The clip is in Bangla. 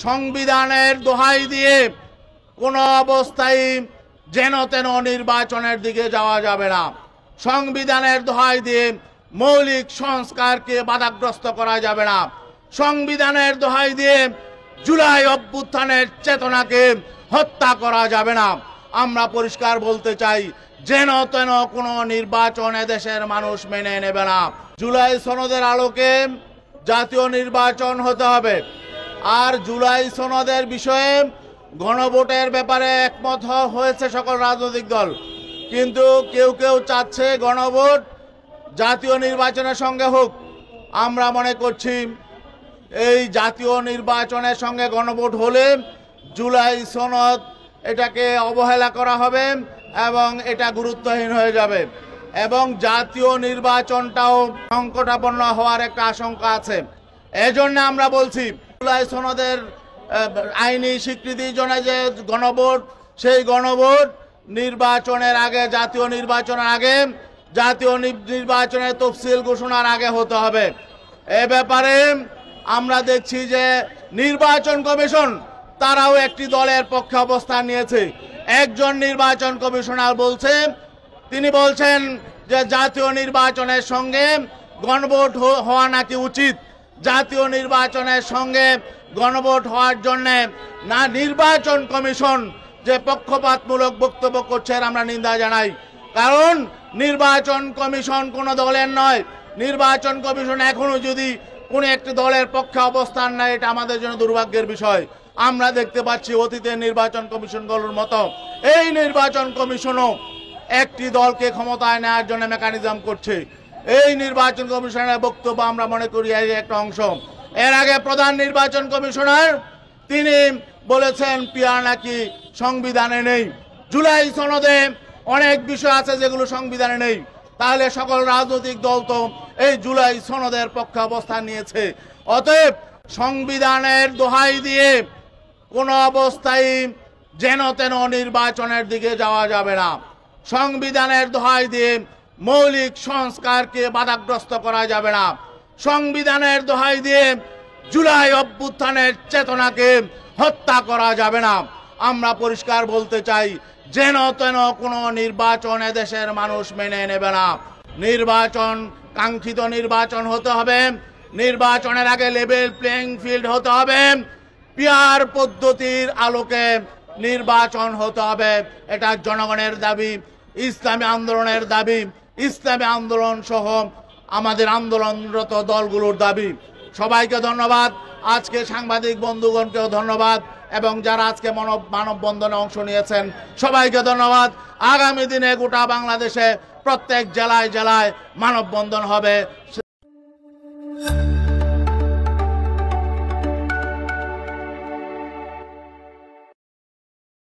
সংবিধানের দোহাই দিয়ে কোনো অবস্থায় যেন তেন নির্বাচনের দিকে যাওয়া যাবে না। সংবিধানের দোহাই দিয়ে মৌলিক সংস্কারকে বাধাগ্রস্ত করা যাবে না। সংবিধানের দোহাই দিয়ে জুলাই অভ্যুত্থানের চেতনাকে হত্যা করা যাবে না। আমরা পরিষ্কার বলতে চাই, যেন তেন কোনো নির্বাচন দেশের মানুষ মেনে নেবে না। জুলাই সনদের আলোকে জাতীয় নির্বাচন হতে হবে। আর জুলাই সনদের বিষয়ে গণভোটের ব্যাপারে একমত হয়েছে সকল রাজনৈতিক দল, কিন্তু কেউ কেউ চাচ্ছে গণভোট জাতীয় নির্বাচনের সঙ্গে হোক। আমরা মনে করছি এই জাতীয় নির্বাচনের সঙ্গে গণভোট হলে জুলাই সনদ এটাকে অবহেলা করা হবে এবং এটা গুরুত্বহীন হয়ে যাবে, এবং জাতীয় নির্বাচনটাও সংকটাপন্ন হওয়ার একটা আশঙ্কা আছে। এজন্য আমরা বলছি জুলাই সনদের আইনি স্বীকৃতির জন্য যে গণভোট, সেই গণভোট নির্বাচনের আগে, জাতীয় নির্বাচনের আগে, জাতীয় নির্বাচনের তফসিল ঘোষণার আগে হতে হবে। এ ব্যাপারে আমরা দেখছি যে নির্বাচন কমিশন তারাও একটি দলের পক্ষে অবস্থান নিয়েছে। একজন নির্বাচন কমিশনার তিনি বলছেন যে জাতীয় নির্বাচনের সঙ্গে গণভোট হওয়া নাকি উচিত। জাতীয় নির্বাচনের সঙ্গে গণভোট হওয়ার জন্য না নির্বাচন কমিশন যে পক্ষপাতমূলক বক্তব্য করছে আমরা নিন্দা জানাই। কারণ নির্বাচন কমিশন কোনো দলের নয়। নির্বাচন কমিশন এখনো যদি কোনো একটি দলের পক্ষে অবস্থান নেয়, এটা আমাদের জন্য দুর্ভাগ্যের বিষয়। আমরা দেখতে পাচ্ছি অতীতের নির্বাচন কমিশনগুলোর মতো এই নির্বাচন কমিশনও একটি দলকে ক্ষমতায় নেওয়ার জন্য মেকানিজম করছে। এই নির্বাচন কমিশনের বক্তব্য আমরা মনে করি একটা অংশ। এর আগে প্রধান নির্বাচন কমিশনার তিনি বলেছেন পিআর নাকি সংবিধানে নেই। জুলাই সনদে অনেক বিষয় আছে যেগুলো সংবিধানে নেই। তাহলে সকল রাজনৈতিক দল তো এই জুলাই সনদের পক্ষে অবস্থান নিয়েছে। অতএব সংবিধানের দোহাই দিয়ে কোনো অবস্থায় যেন তেন নির্বাচনের দিকে যাওয়া যাবে না। সংবিধানের দোহাই দিয়ে মৌলিক সংস্কারকে বাধাগ্রস্ত করা যাবে না। সংবিধানের দোহাই দিয়ে জুলাই অভ্যুত্থানের চেতনাকে হত্যা করা যাবে না। আমরা পরিষ্কার বলতে চাই, যেন তেন কোনো নির্বাচন দেশের মানুষ মেনে নেবে না। নির্বাচন কাঙ্ক্ষিত নির্বাচন হতে হবে। নির্বাচনের আগে লেভেল প্লেইং ফিল্ড হতে হবে। পিআর পদ্ধতির আলোকে নির্বাচন হতে হবে। এটা জনগণের দাবি, ইসলামী আন্দোলনের দাবি, ইসলামী আন্দোলন সহ আমাদের আন্দোলনরত দলগুলোর দাবি। সবাইকে ধন্যবাদ। আজকে সাংবাদিক বন্ধুগণকেও ধন্যবাদ, এবং যারা আজকে মানববন্ধনে অংশ নিয়েছেন সবাইকে ধন্যবাদ। আগামী দিনে গোটা বাংলাদেশে প্রত্যেক জেলায় জেলায় মানববন্ধন হবে।